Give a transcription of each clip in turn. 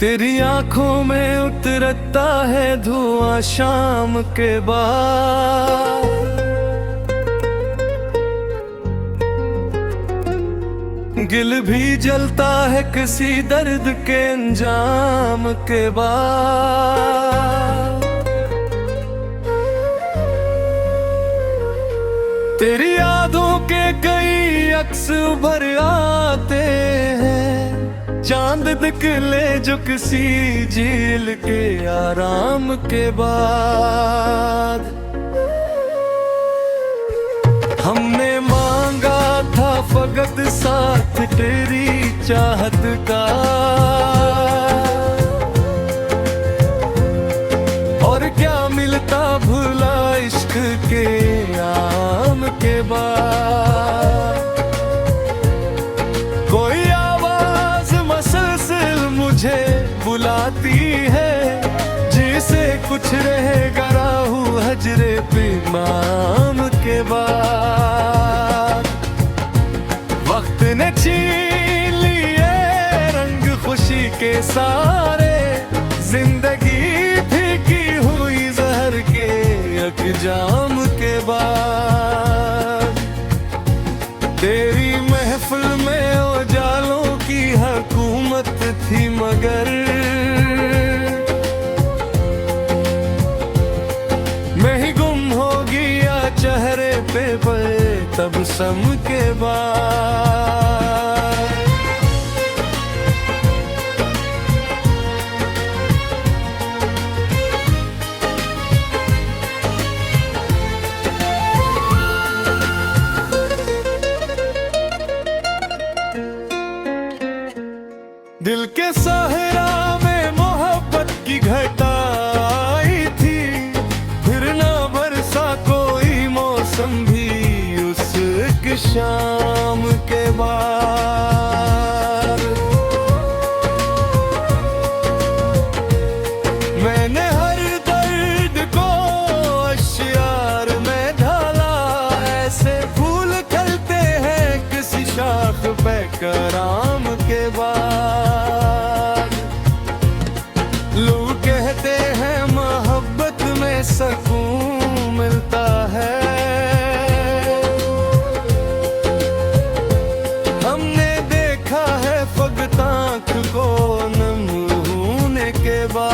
तेरी आंखों में उतरता है धुआं शाम के बाद। दिल भी जलता है किसी दर्द के अंजाम के बाद। तेरी यादों के कई अक्स उभर आते हैं, चांद निकले जो किसी झील के आराम के बाद। हमने मांगा था फकत साथ तेरी चाहत का, और क्या मिलता भुला इश्क के आम के बाद। कोई आवाज मसलसल मुझे बुलाती है, जिसे कुछ रहेगा राहु हजरे पे माम के बाद। वक्त ने छीन लिए रंग खुशी के सारे, जिंदगी फीकी हुई जहर के अकजाम के बाद। तेरी महफिल में उजालों की हुकूमत थी, मगर मैं ही गुम हो गया चेहरे पे तब सम के बाद। दिल के सहरा में मोहब्बत की घटा आई थी, फिर ना बरसा कोई मौसम भी उस शाम के बाद। मैंने हर दर्द को अश्यार में ढाला, ऐसे फूल खिलते हैं किसी शाख पे कराम के बाद। लोग कहते हैं मोहब्बत में सुकून मिलता है, हमने देखा है फकत आँख को नम होने के बाद।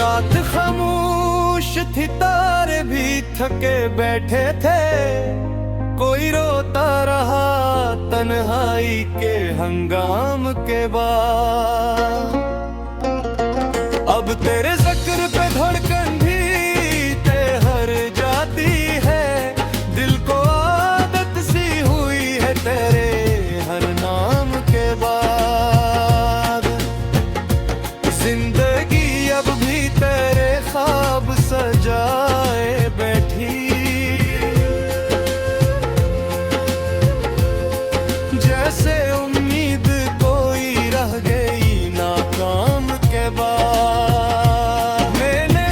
रात खामोश थी, तारे भी थके बैठे थे, कोई रोता रहा तन्हाई के हंगाम के बाद। अब तेरे जिक्र पे धड़कन भी तेहर जाती है, दिल को आदत सी हुई है तेरे हर नाम के बाद। जिंदगी अब भी तेरे ख्वाब सजाए बैठी, जैसे उम्मीद कोई रह गई नाकाम के बाद। मैंने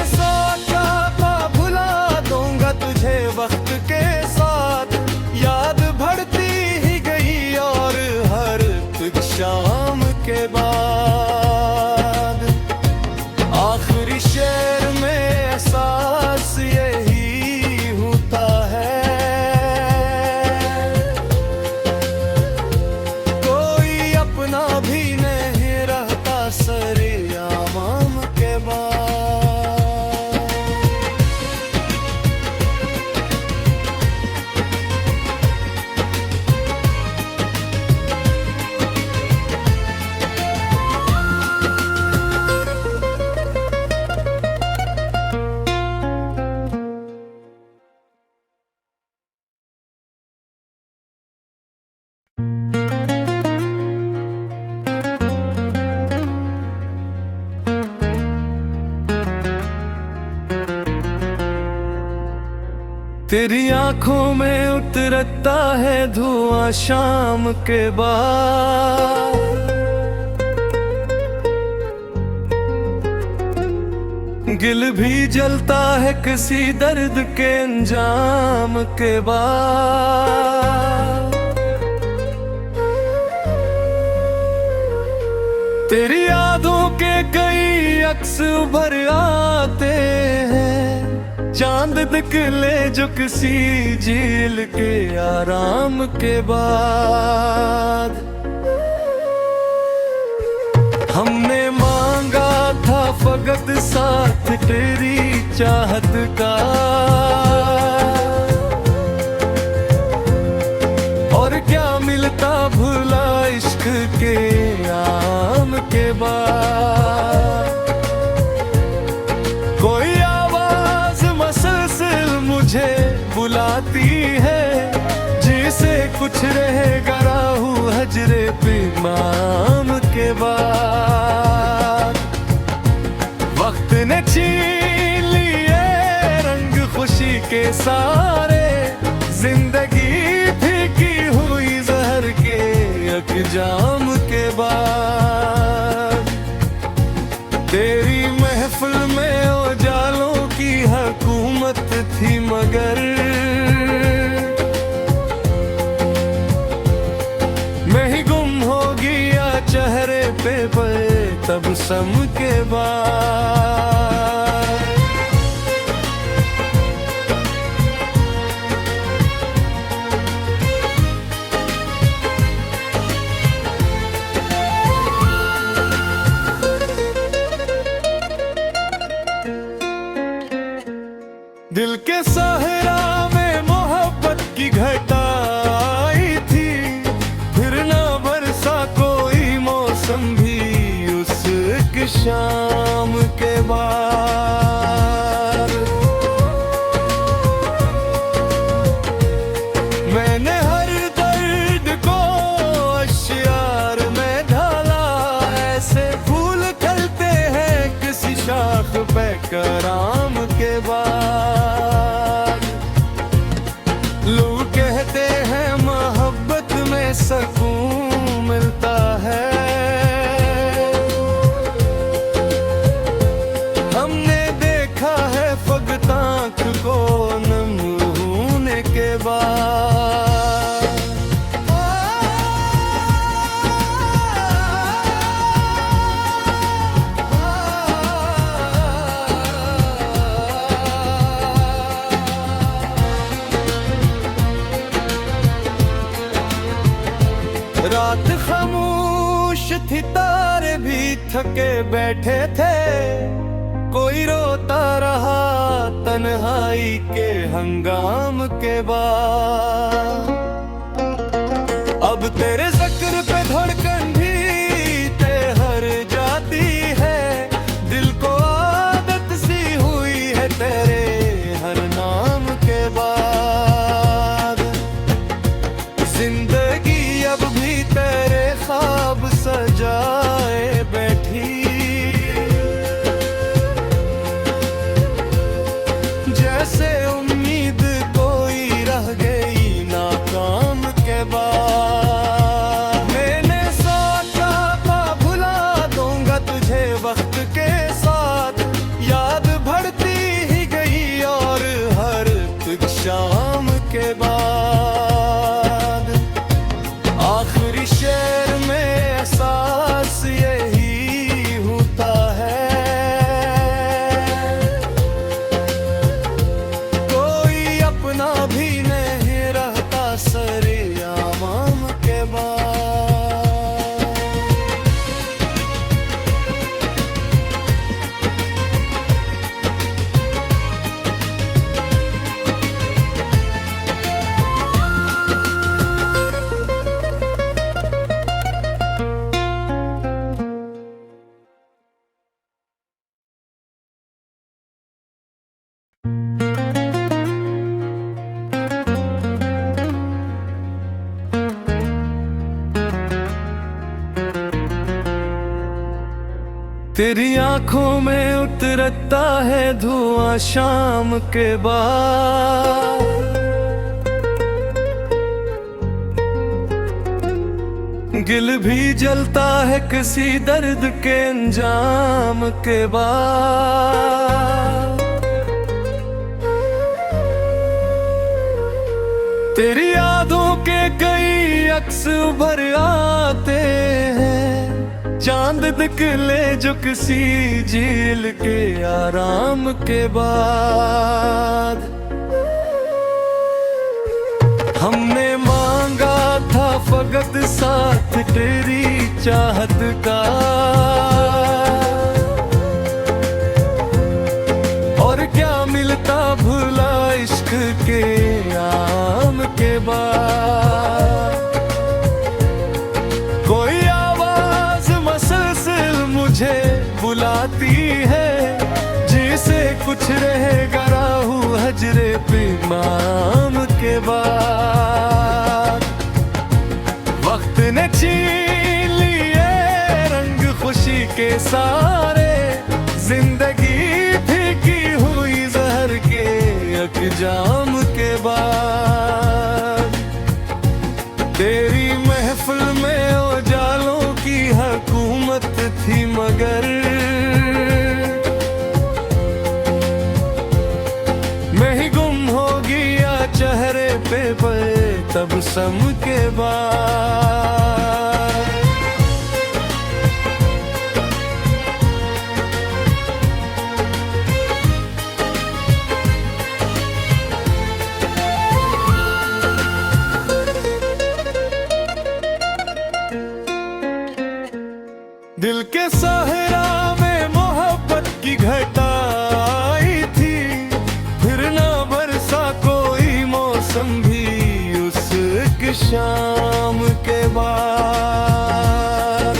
तेरी आंखों में उतरता है धुआं शाम के बाद। दिल भी जलता है किसी दर्द के अंजाम के बाद। तेरी यादों के कई अक्स उभर आते हैं, चांद निकले जो किसी झील के आराम के बाद। हमने मांगा था फकत साथ तेरी चाहत का, और क्या मिलता भुला इश्क के आम के बाद। कोई आवाज मसलसल मुझे बुलाती है, जिसे कुछ रहेगा राहु हजरे इमाम के बाद। वक्त ने छीन लिए रंग खुशी के सारे, जिंदगी फीकी हुई जहर के अकजाम के बाद। तेरी महफिल में उजालों की हुकूमत थी, मगर मैं ही गुम हो गया चेहरे पे तब सम के बाद। दिल के सहरा में मोहब्बत की घटा आई थी, फिर ना बरसा कोई मौसम भी उस एक शाम के बाद। मैंने हर दर्द को अश्यार में ढाला, ऐसे फूल खिलते हैं किसी शाख पे कराम के बाद। लोग कहते हैं मोहब्बत में सुकून मिलता है, हमने देखा है फकत आँख को नम होने के बाद। रात खामोश थी, तारे भी थके बैठे थे, कोई रोता रहा तन्हाई के हंगाम के बाद। अब तेरे जिक्र पे धड़कन भी तेहर जाती है, दिल को आदत सी हुई है तेरे हर नाम के बाद। जिंदगी अब भी तेरे ख्वाब सजाए बैठी, जैसे उम्मीद कोई रह गई नाकाम के बाद। मैंने सोचा था भुला दूंगा तुझे वक्त के साथ, याद बढ़ती ही गई और हर शाम के बाद। आखिरी शेर में एहसास यही होता है, कोई अपना भी नहीं रहता सरेआम के बाद। तेरी आंखों में उतरता है धुआं शाम के बाद। दिल भी जलता है किसी दर्द के अंजाम के बाद। तेरी यादों के कई अक्स उभर आते हैं, चांद निकले जो किसी झील के आराम के बाद। हमने मांगा था फकत साथ तेरी चाहत का, और क्या मिलता भुला इश्क के आम के बाद। कोई आवाज मसलसल मुझे बुलाती है, जिसे कुछ रहेगा राहु हजरे पे माम के बाद। वक्त ने छीन लिए रंग खुशी के सारे, जिंदगी फीकी हुई जहर के अकजाम के बाद। तेरी महफिल में उजालों की हुकूमत थी, मगर मैं ही गुम हो गया चेहरे पे तब सम के बाद। दिल के सहरा में मोहब्बत की घटा आई थी, फिर ना बरसा कोई मौसम भी उस एक शाम के बाद।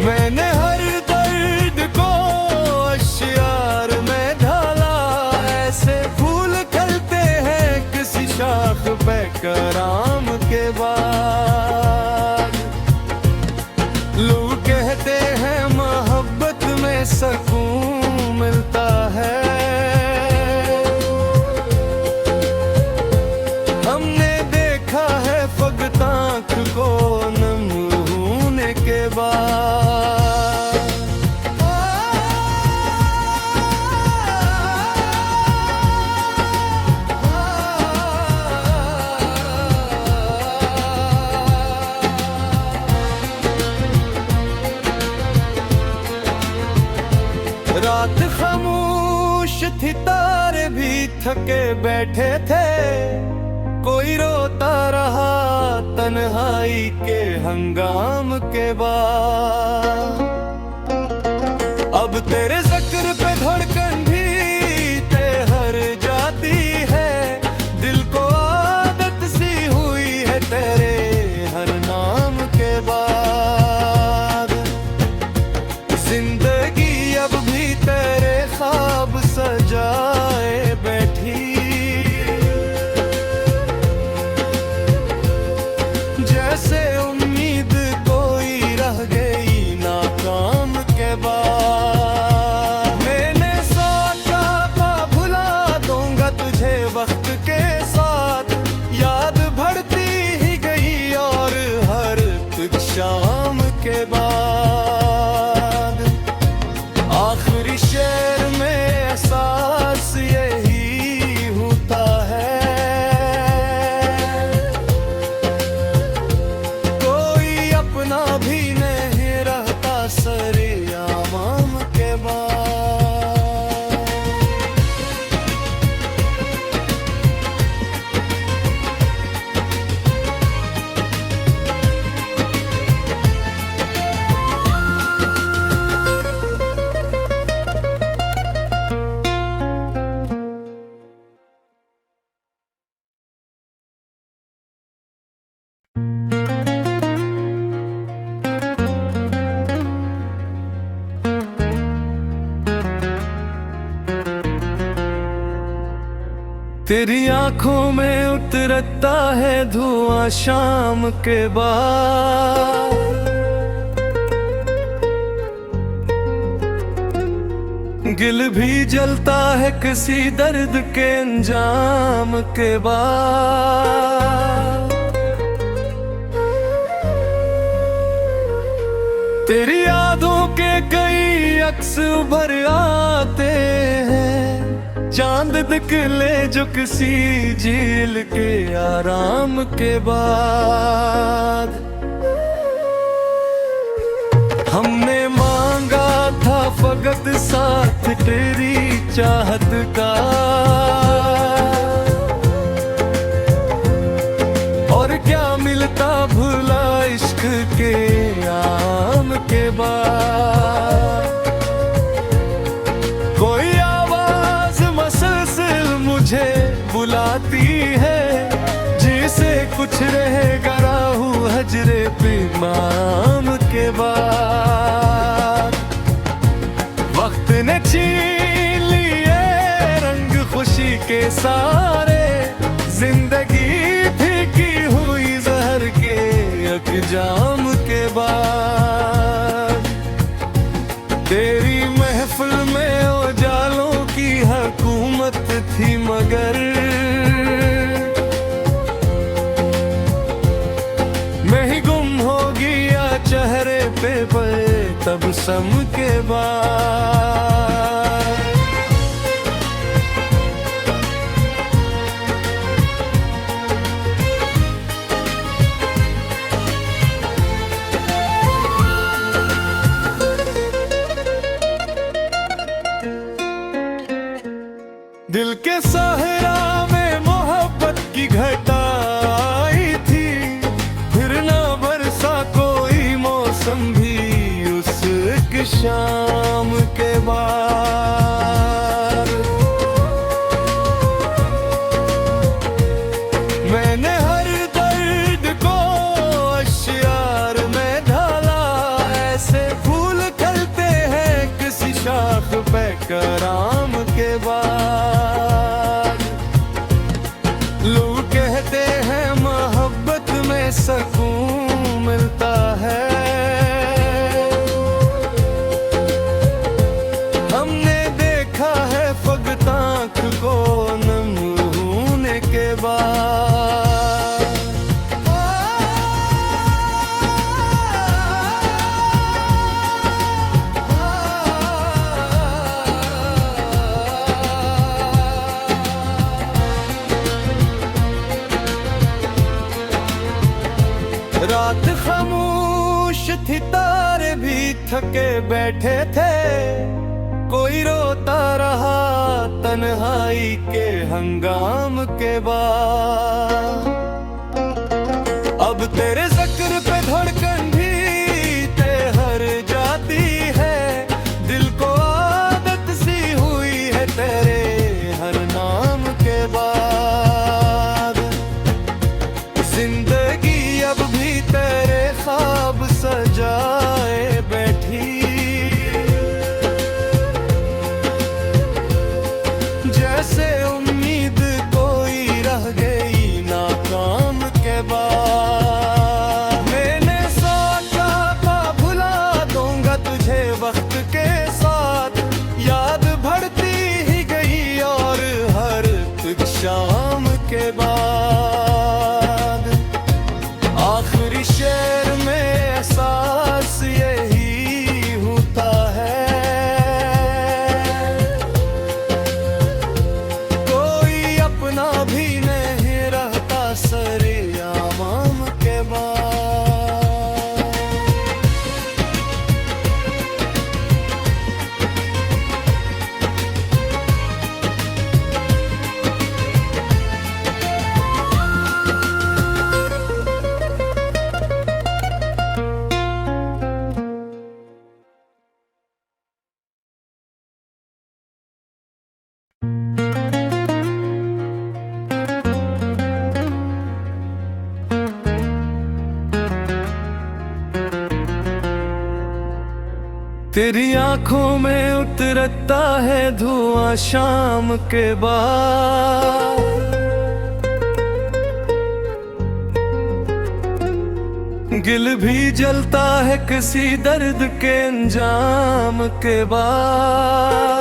मैंने हर दर्द को अश्यार में ढाला, ऐसे फूल खिलते हैं किसी शाख पे कराम के बाद। लोग कहते हैं मोहब्बत में सुकून मिलता है, हमने देखा है फकत आँख को नम होने के बाद। रात खामोश थी, तारे भी थके बैठे थे, कोई रोता रहा तन्हाई के हंगाम के बाद। अब तेरे जिक्र पे धड़कन भी ठहर जाती है, दिल को आदत सी हुई है तेरे हर नाम के बाद। जिंदगी अब भी तेरे ख्वाब सजाए बैठी, जैसे उम्मीद कोई रह गई नाकाम के बाद। मैंने तेरी आंखों में उतरता है धुआं शाम के बाद। दिल भी जलता है किसी दर्द के अंजाम के बाद। तेरी यादों के कई अक्स उभर आते हैं, चांद निकले जो किसी झील के आराम के बाद। हमने मांगा था फकत साथ तेरी चाहत का, और क्या मिलता भुला इश्क के आम के बाद। कोई आवाज मसलसल मुझे बुलाती है, जिसे कुछ रहेगा राहु हजरे पे माम के बाद। वक्त ने छीन लिए रंग खुशी के सारे, जिंदगी फीकी हुई जहर के अकजाम के बाद। तेरी महफिल में उजालों की हुकूमत थी, मगर मैं ही गुम हो गया चेहरे पे तब सम के बाद। दिल के सहरा में मोहब्बत की घटा आई थी, फिर ना बरसा कोई मौसम भी उस एक शाम के बाद। मैंने हर दर्द को अश्यार में ढाला, ऐसे फूल खिलते हैं किसी शाख पे कराम के बाद। लोग कहते हैं मोहब्बत में सुकून मिलता है, हमने देखा है फकत आँख को नम होने के बाद। रात खामोश थी, तारे भी थके बैठे थे, कोई रोता रहा तन्हाई के हंगाम के बाद। अब तेरे जिक्र पे धड़कन भी तेहर जाती है, दिल को आदत सी हुई है तेरे हर नाम के बाद। जिंदगी अब भी तेरे ख्वाब सजाए बैठी, जैसे उम्मीद कोई रह गई नाकाम के बाद। मैंने तेरी आंखों में उतरता है धुआं शाम के बाद। दिल भी जलता है किसी दर्द के अंजाम के बाद।